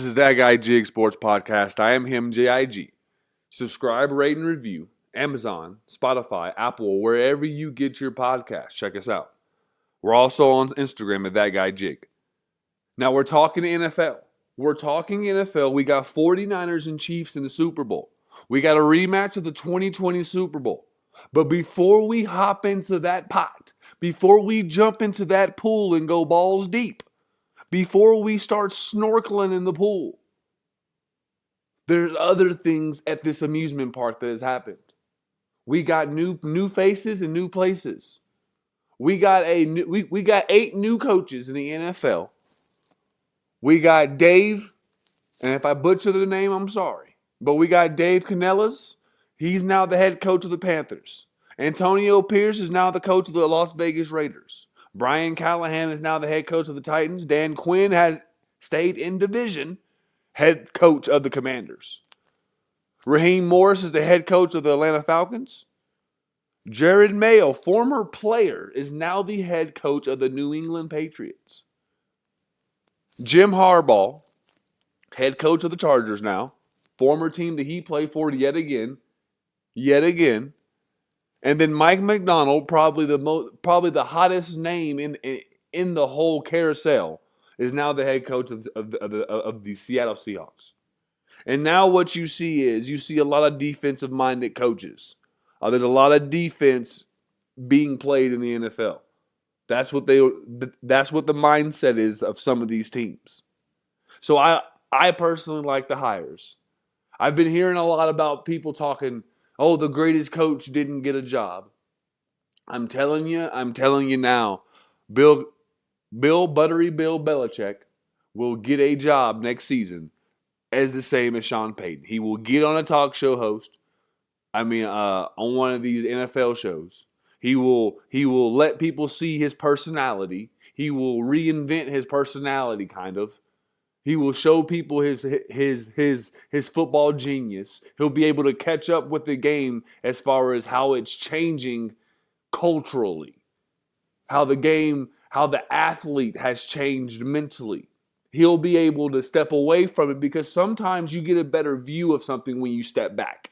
This is That Guy Jig Sports Podcast. I am him, JIG. Subscribe, rate, and review. Amazon, Spotify, Apple, wherever you get your podcast. Check us out. We're also on Instagram at That Guy Jig. Now we're talking NFL. We got 49ers and Chiefs in the Super Bowl. We got a rematch of the 2020 Super Bowl. But before we hop into that pot, before we jump into that pool and go balls deep, before we start snorkeling in the pool, there's other things at this amusement park that has happened. We got new faces and new places. We got 8 new coaches in the NFL. We got Dave, and if I butcher the name, I'm sorry, but we got Dave Canellas. He's now the head coach of the Panthers. Antonio Pierce is now the coach of the Las Vegas Raiders. Brian Callahan is now the head coach of the Titans. Dan Quinn has stayed in division, head coach of the Commanders. Raheem Morris is the head coach of the Atlanta Falcons. Jared Mayo, former player, is now the head coach of the New England Patriots. Jim Harbaugh, head coach of the Chargers now, former team that he played for yet again. And then Mike McDonald, probably the hottest name in the whole carousel, is now the head coach of the Seattle Seahawks. And now what you see a lot of defensive-minded coaches. There's a lot of defense being played in the NFL. That's what the mindset is of some of these teams. So I personally like the hires. I've been hearing a lot about people talking, oh, the greatest coach didn't get a job. I'm telling you now, Bill Belichick will get a job next season as the same as Sean Payton. He will get on a talk show host. On one of these NFL shows. He will let people see his personality. He will reinvent his personality, kind of. He will show people his football genius. He'll be able to catch up with the game as far as how it's changing culturally. How the athlete has changed mentally. He'll be able to step away from it because sometimes you get a better view of something when you step back.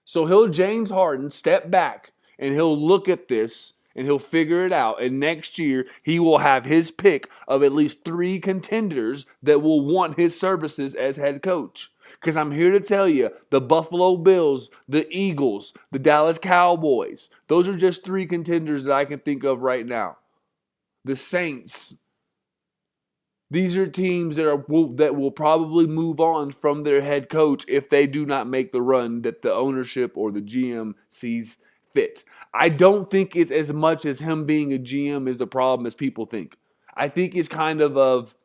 So James Harden step back and he'll look at this and he'll figure it out. And next year, he will have his pick of at least 3 contenders that will want his services as head coach. Because I'm here to tell you, the Buffalo Bills, the Eagles, the Dallas Cowboys, those are just 3 contenders that I can think of right now. The Saints. These are teams that will probably move on from their head coach if they do not make the run that the ownership or the GM sees fit. I don't think it's as much as him being a GM is the problem as people think. I think it's kind of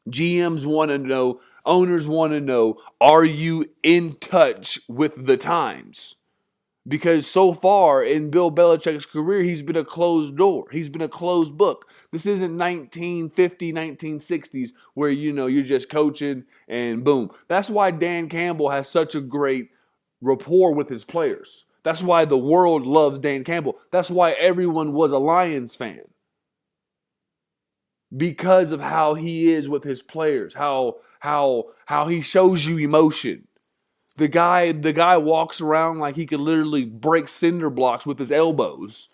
GMs want to know, owners want to know, are you in touch with the times? Because so far in Bill Belichick's career, he's been a closed door. He's been a closed book. This isn't 1950, 1960s where, you're just coaching and boom. That's why Dan Campbell has such a great rapport with his players. That's why the world loves Dan Campbell. That's why everyone was a Lions fan. Because of how he is with his players, how he shows you emotion. The guy walks around like he could literally break cinder blocks with his elbows.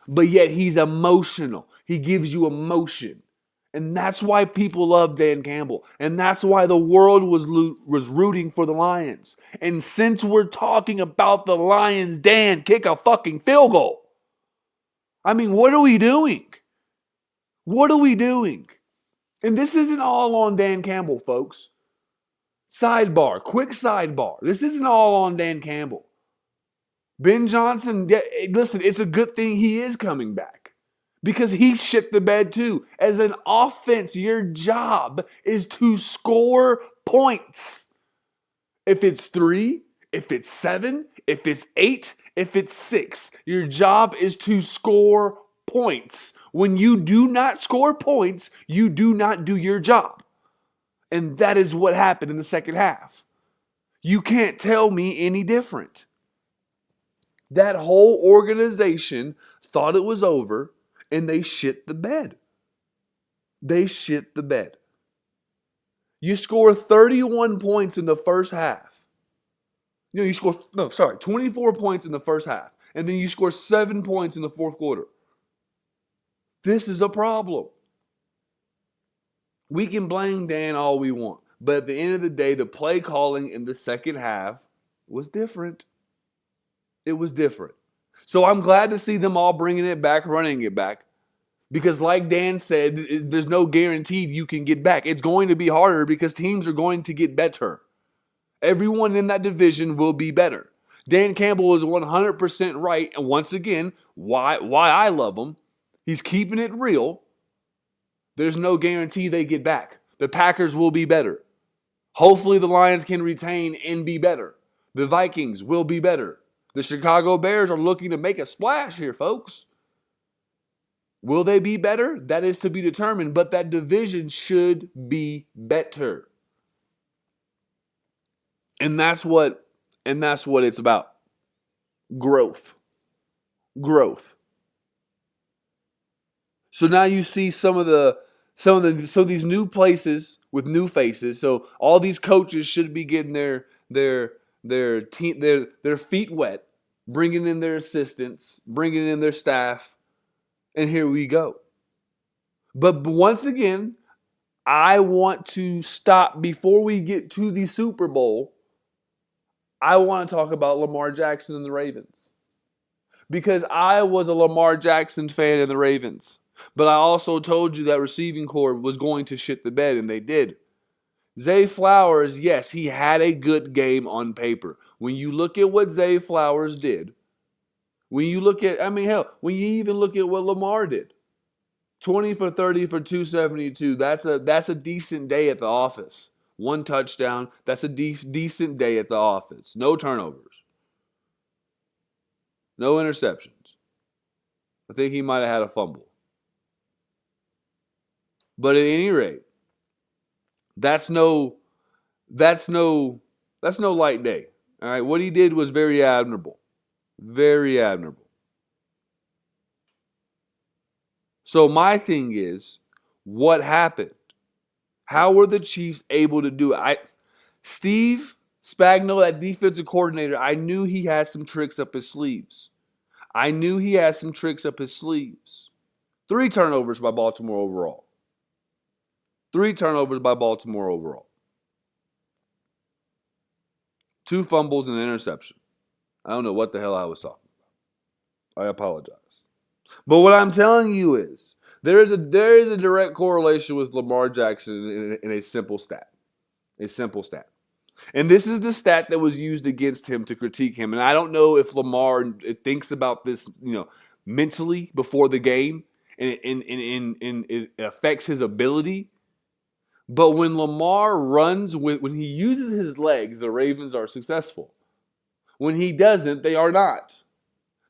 But yet he's emotional. He gives you emotion. And that's why people love Dan Campbell. And that's why the world was rooting for the Lions. And since we're talking about the Lions, Dan, kick a fucking field goal. What are we doing? What are we doing? And this isn't all on Dan Campbell, folks. Quick sidebar. This isn't all on Dan Campbell. Ben Johnson, listen, it's a good thing he is coming back. Because he shit the bed too. As an offense, your job is to score points. If it's 3, if it's 7, if it's 8, if it's 6, your job is to score points. When you do not score points, you do not do your job. And that is what happened in the second half. You can't tell me any different. That whole organization thought it was over, and they shit the bed. They shit the bed. You score 31 points in the first half. You score 24 points in the first half, and then you score 7 points in the fourth quarter. This is a problem. We can blame Dan all we want, but at the end of the day, the play calling in the second half was different. It was different. So I'm glad to see them all bringing it back, running it back. Because like Dan said, there's no guarantee you can get back. It's going to be harder because teams are going to get better. Everyone in that division will be better. Dan Campbell is 100% right. And once again, why I love him, he's keeping it real. There's no guarantee they get back. The Packers will be better. Hopefully the Lions can retain and be better. The Vikings will be better. The Chicago Bears are looking to make a splash here, folks. Will they be better? That is to be determined, but that division should be better. And that's what it's about. Growth. So now you see some of these new places with new faces. So all these coaches should be getting their feet wet, bringing in their assistants, bringing in their staff, and here we go. But once again, I want to stop before we get to the Super Bowl. I want to talk about Lamar Jackson and the Ravens. Because I was a Lamar Jackson fan in the Ravens. But I also told you that receiving corps was going to shit the bed, and they did. Zay Flowers, yes, he had a good game on paper. When you look at what Zay Flowers did, when you even look at what Lamar did. 20 for 30 for 272. That's a decent day at the office. 1 touchdown. That's a decent day at the office. No turnovers. No interceptions. I think he might have had a fumble. But at any rate, that's no light day. All right, what he did was very admirable. Very admirable. So my thing is, what happened? How were the Chiefs able to do it? Steve Spagnuolo, that defensive coordinator, I knew he had some tricks up his sleeves. 3 turnovers by Baltimore overall. 2 fumbles and an interception. I don't know what the hell I was talking about. I apologize. But what I'm telling you is, there is a direct correlation with Lamar Jackson in a simple stat. And this is the stat that was used against him to critique him. And I don't know if Lamar thinks about this, mentally before the game, and it affects his ability. But when Lamar runs, when he uses his legs, the Ravens are successful. When he doesn't, they are not.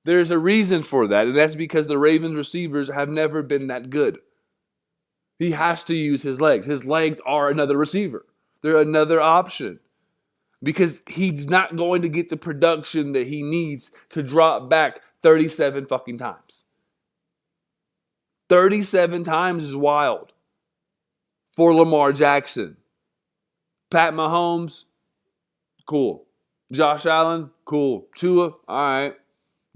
There's a reason for that, and that's because the Ravens receivers have never been that good. He has to use his legs. His legs are another receiver. They're another option. Because he's not going to get the production that he needs to drop back 37 fucking times. 37 times is wild for Lamar Jackson. Pat Mahomes, cool. Josh Allen, cool. Tua, all right.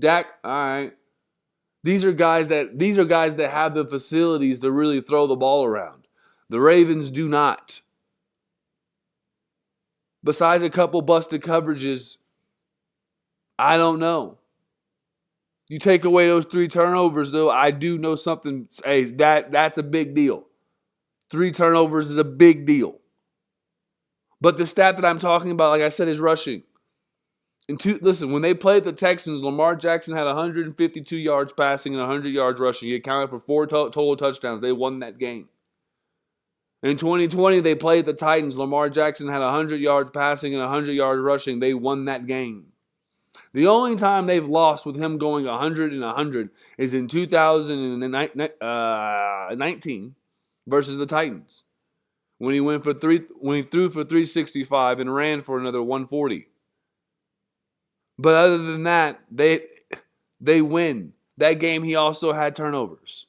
Dak, all right. These are guys that have the facilities to really throw the ball around. The Ravens do not. Besides a couple busted coverages, I don't know. You take away those 3 turnovers, though, I do know something. Hey, that's a big deal. 3 turnovers is a big deal. But the stat that I'm talking about, like I said, is rushing. Listen, when they played the Texans, Lamar Jackson had 152 yards passing and 100 yards rushing. He accounted for 4 total touchdowns. They won that game. In 2020, they played the Titans. Lamar Jackson had 100 yards passing and 100 yards rushing. They won that game. The only time they've lost with him going 100 and 100 is in 2019 versus the Titans, when he threw for 365 and ran for another 140. But other than that, they win. That game, he also had turnovers.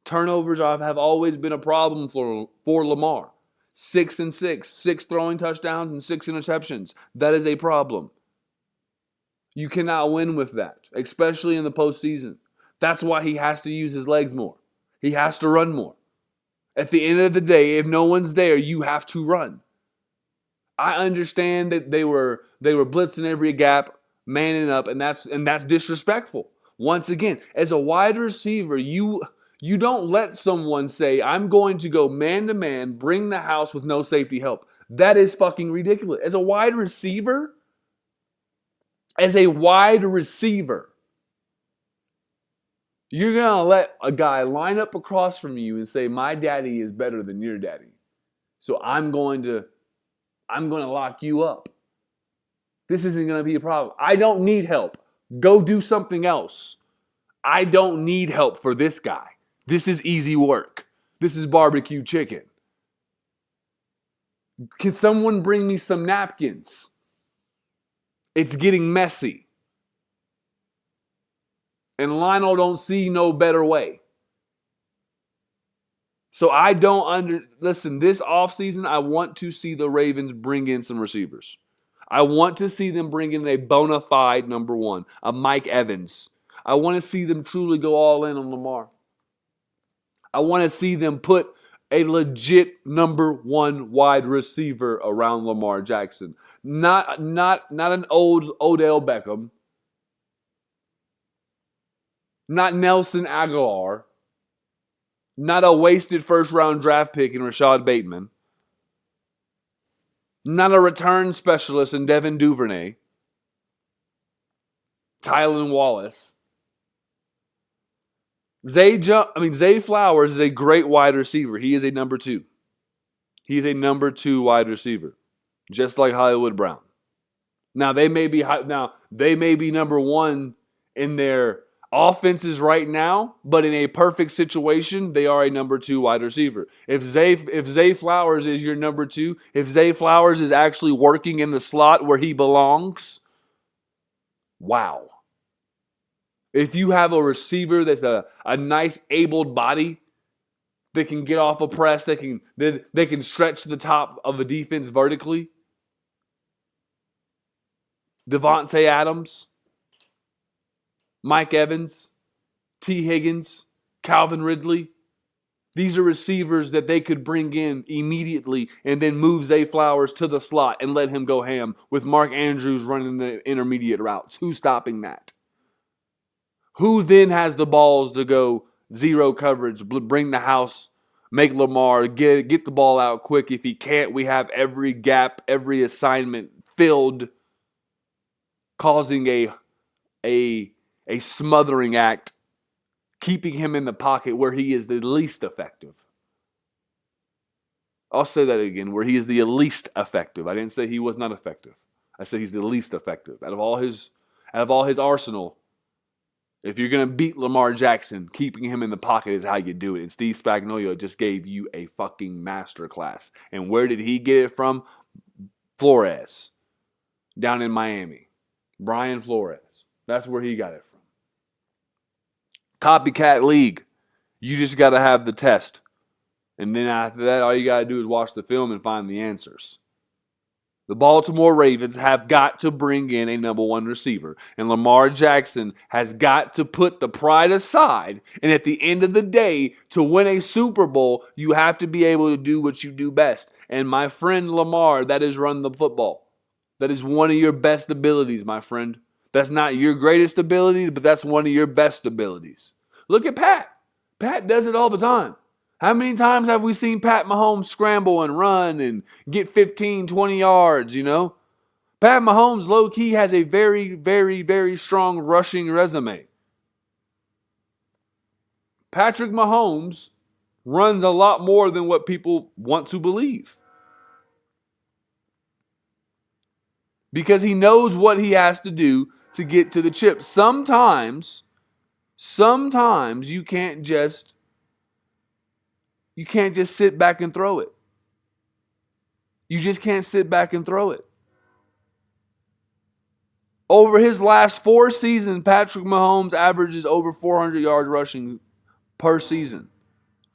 Turnovers have always been a problem for Lamar. 6-6, 6 throwing touchdowns and 6 interceptions. That is a problem. You cannot win with that, especially in the postseason. That's why he has to use his legs more. He has to run more. At the end of the day, if no one's there, you have to run. I understand that they were blitzing every gap, manning up, and that's disrespectful. Once again, as a wide receiver, you don't let someone say, I'm going to go man to man, bring the house with no safety help. That is fucking ridiculous. As a wide receiver, you're going to let a guy line up across from you and say, my daddy is better than your daddy. So I'm going to lock you up. This isn't going to be a problem. I don't need help. Go do something else. I don't need help for this guy. This is easy work. This is barbecue chicken. Can someone bring me some napkins? It's getting messy. And Lionel don't see no better way. So I don't listen, this offseason, I want to see the Ravens bring in some receivers. I want to see them bring in a bona fide number one, a Mike Evans. I want to see them truly go all in on Lamar. I want to see them put a legit number one wide receiver around Lamar Jackson. Not an old Odell Beckham. Not Nelson Aguilar. Not a wasted first-round draft pick in Rashad Bateman. Not a return specialist in Devin Duvernay. Tylan Wallace. Zay Flowers is a great wide receiver. He is a number 2. He is a number 2 wide receiver, just like Hollywood Brown. Now they may be number 1 in their offenses right now, but in a perfect situation, they are a number 2 wide receiver. If Zay Flowers is your number 2, if Zay Flowers is actually working in the slot where he belongs, wow. If you have a receiver that's a nice abled body that can get off a press, they can stretch to the top of the defense vertically. Devontae Adams, Mike Evans, T. Higgins, Calvin Ridley. These are receivers that they could bring in immediately and then move Zay Flowers to the slot and let him go ham with Mark Andrews running the intermediate routes. Who's stopping that? Who then has the balls to go zero coverage, bring the house, make Lamar, get the ball out quick? If he can't, we have every gap, every assignment filled, causing a smothering act, keeping him in the pocket where he is the least effective. I'll say that again, where he is the least effective. I didn't say he was not effective. I said he's the least effective. Out of all his arsenal, if you're going to beat Lamar Jackson, keeping him in the pocket is how you do it. And Steve Spagnuolo just gave you a fucking masterclass. And where did he get it from? Flores, down in Miami. Brian Flores. That's where he got it from. Copycat league. You just got to have the test. And then after that, all you got to do is watch the film and find the answers. The Baltimore Ravens have got to bring in a number 1 receiver. And Lamar Jackson has got to put the pride aside. And at the end of the day, to win a Super Bowl, you have to be able to do what you do best. And my friend Lamar, that is run the football. That is one of your best abilities, my friend. That's not your greatest ability, but that's one of your best abilities. Look at Pat. Pat does it all the time. How many times have we seen Pat Mahomes scramble and run and get 15, 20 yards, you know? Pat Mahomes, low-key, has a very, very, very strong rushing resume. Patrick Mahomes runs a lot more than what people want to believe. Because he knows what he has to do to get to the chip. Sometimes you can't just sit back and throw it. You just can't sit back and throw it. Over his last 4 seasons, Patrick Mahomes averages over 400 yards rushing per season.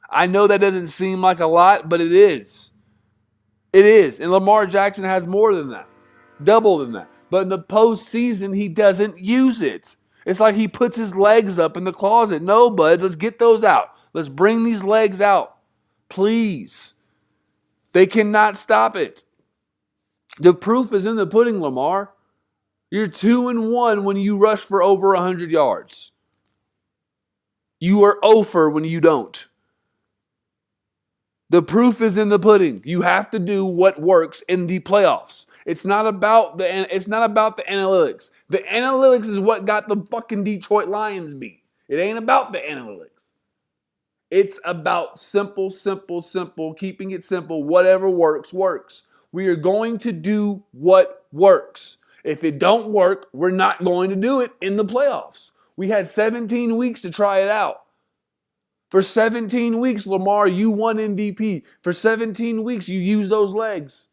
I know that doesn't seem like a lot, but it is. It is. And Lamar Jackson has more than that. Double than that. But in the postseason, he doesn't use it. It's like he puts his legs up in the closet. No, bud, let's get those out. Let's bring these legs out. Please. They cannot stop it. The proof is in the pudding, Lamar. You're 2-1 when you rush for over 100 yards. You are 0 when you don't. The proof is in the pudding. You have to do what works in the playoffs. It's not about the analytics. The analytics is what got the fucking Detroit Lions beat. It ain't about the analytics. It's about simple, keeping it simple. Whatever works, works. We are going to do what works. If it don't work, we're not going to do it in the playoffs. We had 17 weeks to try it out. For 17 weeks, Lamar, you won MVP. For 17 weeks, you used those legs.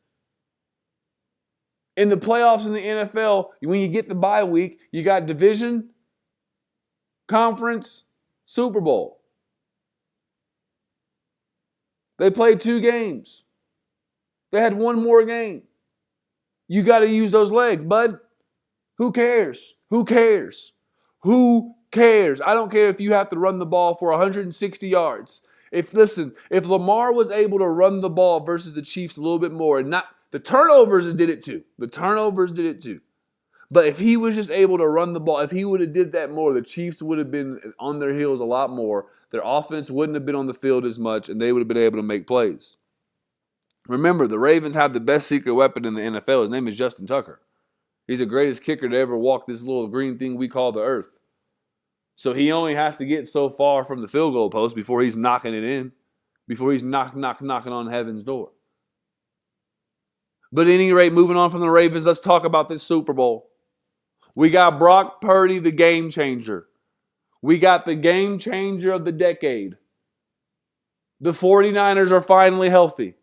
In the playoffs in the NFL, when you get the bye week, you got division, conference, Super Bowl. They played 2 games. They had 1 more game. You got to use those legs, bud. Who cares? Who cares? Who cares? I don't care if you have to run the ball for 160 yards. If Lamar was able to run the ball versus the Chiefs a little bit more, and not the turnovers did it too. The turnovers did it too. But if he was just able to run the ball, if he would have did that more, the Chiefs would have been on their heels a lot more. Their offense wouldn't have been on the field as much, and they would have been able to make plays. Remember, the Ravens have the best secret weapon in the NFL. His name is Justin Tucker. He's the greatest kicker to ever walk this little green thing we call the earth. So he only has to get so far from the field goal post before he's knocking it in, before he's knocking on heaven's door. But at any rate, moving on from the Ravens, let's talk about this Super Bowl. We got Brock Purdy, the game changer. We got the game changer of the decade. The 49ers are finally healthy.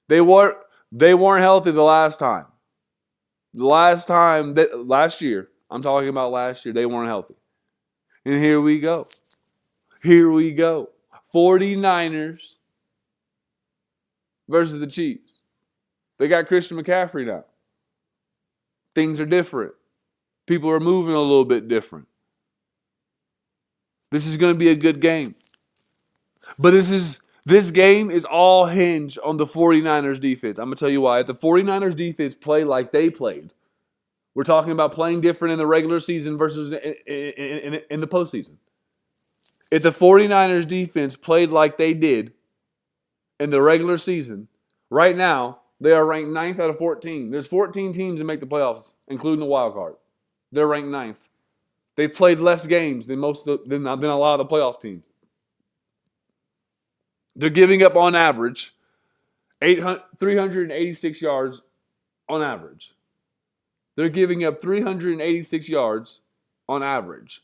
They weren't healthy the last time. Last year, I'm talking about last year, they weren't healthy. And here we go. 49ers versus the Chiefs. They got Christian McCaffrey now. Things are different. People are moving a little bit different. This is going to be a good game. But this game is all hinged on the 49ers defense. I'm going to tell you why. If the 49ers defense play like they played, we're talking about playing different in the regular season versus in the postseason. If the 49ers defense played like they did in the regular season, right now, they are ranked 9th out of 14. There's 14 teams that make the playoffs, including the wild card. They're ranked 9th. They've played less games than a lot of the playoff teams. They're giving up on average 386 yards on average. They're giving up 386 yards on average.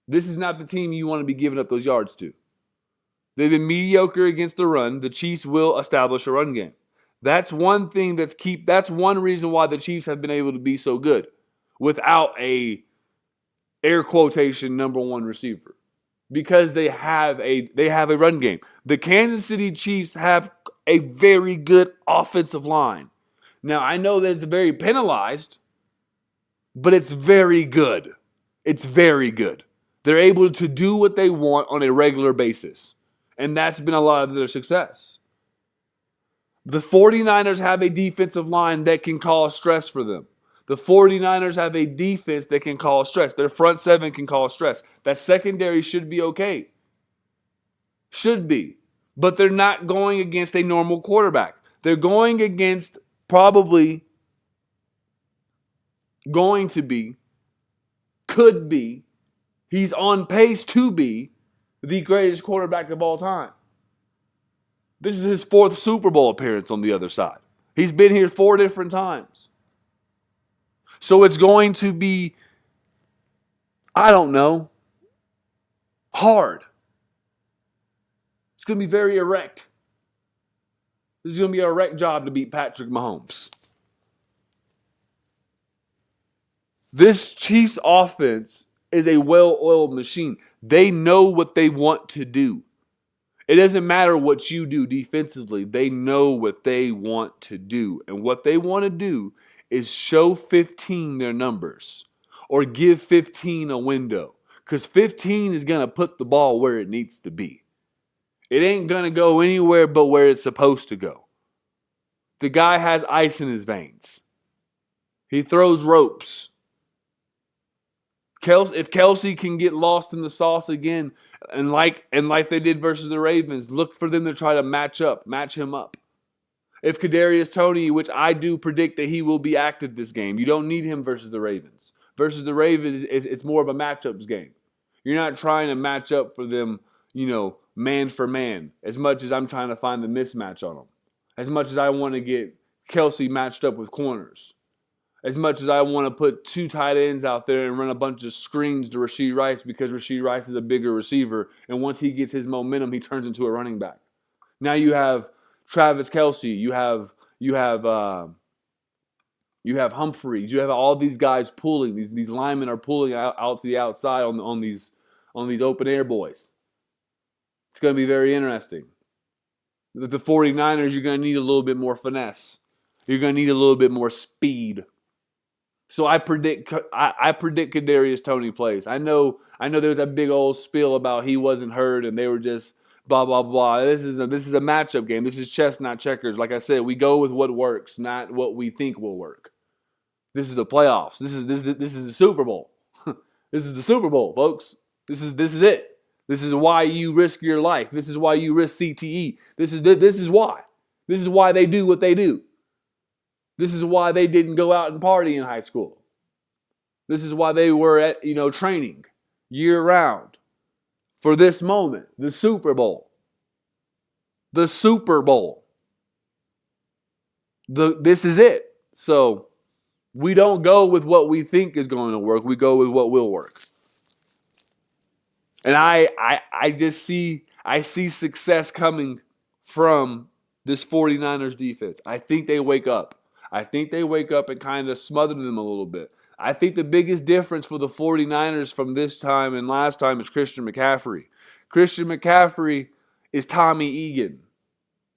This is not the team you want to be giving up those yards to. They've been mediocre against the run. The Chiefs will establish a run game. That's one thing that's one reason why the Chiefs have been able to be so good without a air quotation number 1 receiver. Because they have a run game. The Kansas City Chiefs have a very good offensive line. Now, I know that it's very penalized, but it's very good. It's very good. They're able to do what they want on a regular basis. And that's been a lot of their success. The 49ers have a defensive line that can cause stress for them. The 49ers have a defense that can cause stress. Their front 7 can cause stress. That secondary should be okay. Should be. But they're not going against a normal quarterback. They're going against probably going to be, could be, he's on pace to be the greatest quarterback of all time. This is his 4th Super Bowl appearance on the other side. He's been here 4 different times. So it's going to be, I don't know, hard. It's going to be very erect. This is going to be an erect job to beat Patrick Mahomes. This Chiefs offense is a well-oiled machine. They know what they want to do. It doesn't matter what you do defensively. They know what they want to do. And what they want to do is show 15 their numbers or give 15 a window. Because 15 is going to put the ball where it needs to be. It ain't going to go anywhere but where it's supposed to go. The guy has ice in his veins. He throws ropes. If Kelsey can get lost in the sauce again, and like they did versus the Ravens, look for them to try to match him up. If Kadarius Toney, which I do predict that he will be active this game, you don't need him versus the Ravens. Versus the Ravens, it's more of a matchups game. You're not trying to match up for them, man for man, as much as I'm trying to find the mismatch on them. As much as I want to get Kelsey matched up with corners. As much as I want to put 2 tight ends out there and run a bunch of screens to Rashee Rice because Rashee Rice is a bigger receiver, and once he gets his momentum, he turns into a running back. Now you have Travis Kelsey, you have Humphreys, you have all these guys pulling. These linemen are pulling out to the outside on these open air boys. It's going to be very interesting. With the 49ers, you're going to need a little bit more finesse. You're going to need a little bit more speed. So I predict Kadarius Toney plays. I know there's a big old spiel about he wasn't hurt and they were just blah blah blah. This is a matchup game. This is chess, not checkers. Like I said, we go with what works, not what we think will work. This is the playoffs. This is the Super Bowl. This is the Super Bowl, folks. This is it. This is why you risk your life. This is why you risk CTE. This is why. This is why they do what they do. This is why they didn't go out and party in high school. This is why they were at, training year round for this moment, the Super Bowl. The Super Bowl. This is it. So we don't go with what we think is going to work. We go with what will work. And I just see success coming from this 49ers defense. I think they wake up. I think they wake up and kind of smother them a little bit. I think the biggest difference for the 49ers from this time and last time is Christian McCaffrey. Christian McCaffrey is Tommy Egan.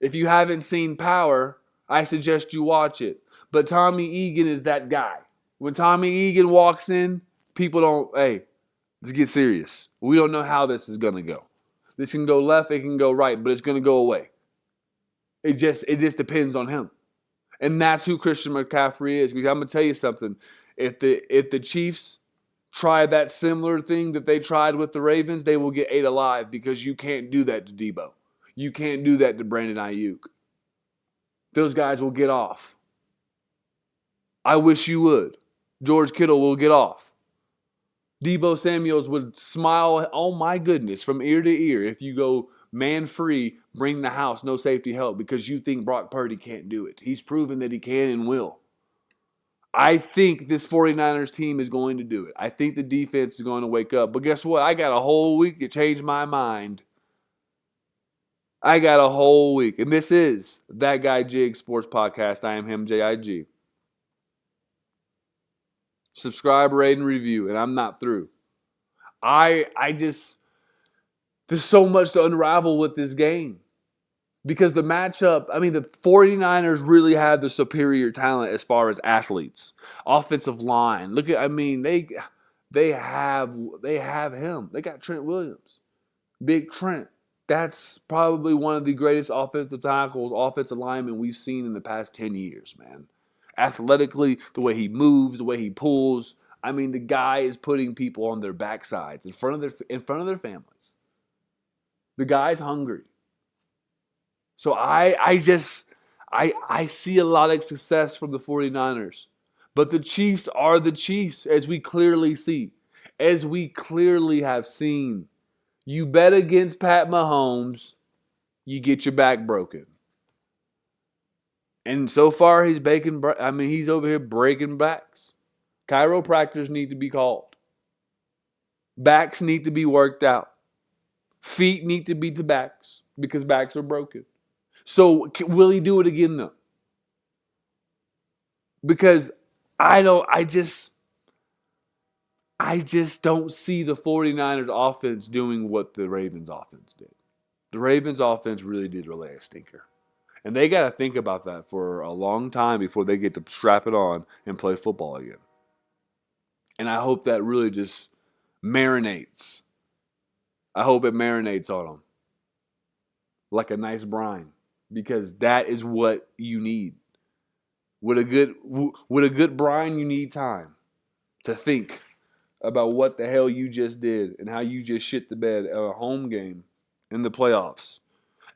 If you haven't seen Power, I suggest you watch it. But Tommy Egan is that guy. When Tommy Egan walks in, people don't, let's get serious. We don't know how this is going to go. This can go left, it can go right, but it's going to go away. It just depends on him. And that's who Christian McCaffrey is. Because I'm going to tell you something. If the Chiefs try that similar thing that they tried with the Ravens, they will get ate alive because you can't do that to Debo. You can't do that to Brandon Ayuk. Those guys will get off. I wish you would. George Kittle will get off. Debo Samuels would smile, oh my goodness, from ear to ear if you go man free, bring the house, no safety help, because you think Brock Purdy can't do it. He's proven that he can and will. I think this 49ers team is going to do it. I think the defense is going to wake up. But guess what? I got a whole week to change my mind. I got a whole week. And this is That Guy Jig Sports Podcast. I am him, J-I-G. Subscribe, rate, and review. And I'm not through. There's so much to unravel with this game. Because the matchup, the 49ers really have the superior talent as far as athletes. Offensive line. Look at, they have him. They got Trent Williams. Big Trent. That's probably one of the greatest offensive tackles, offensive linemen we've seen in the past 10 years, man. Athletically, the way he moves, the way he pulls. The guy is putting people on their backsides in front of their families. The guy's hungry. So I see a lot of success from the 49ers. But the Chiefs are the Chiefs, as we clearly see. As we clearly have seen. You bet against Pat Mahomes, you get your back broken. And so far, he's over here breaking backs. Chiropractors need to be called. Backs need to be worked out. Feet need to be to backs because backs are broken. So will he do it again though? Because I just don't see the 49ers offense doing what the Ravens offense did. The Ravens offense really did relay a stinker. And they got to think about that for a long time before they get to strap it on and play football again. And I hope that really just marinates. I hope it marinates on them like a nice brine, because that is what you need. With a good brine, you need time to think about what the hell you just did and how you just shit the bed at a home game in the playoffs.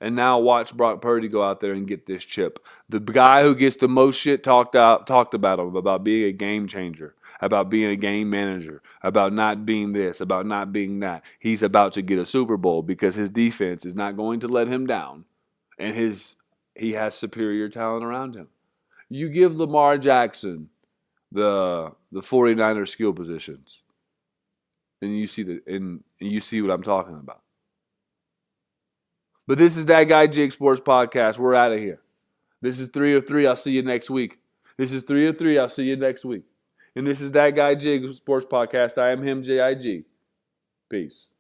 And now watch Brock Purdy go out there and get this chip. The guy who gets the most shit talked about him, about being a game changer, about being a game manager, about not being this, about not being that. He's about to get a Super Bowl because his defense is not going to let him down, and he has superior talent around him. You give Lamar Jackson the 49ers skill positions, and you see what I'm talking about. But this is That Guy Jig Sports Podcast. We're out of here. This is 3 of 3. I'll see you next week. This is 3 of 3. I'll see you next week. And this is That Guy Jig Sports Podcast. I am him, JIG. Peace.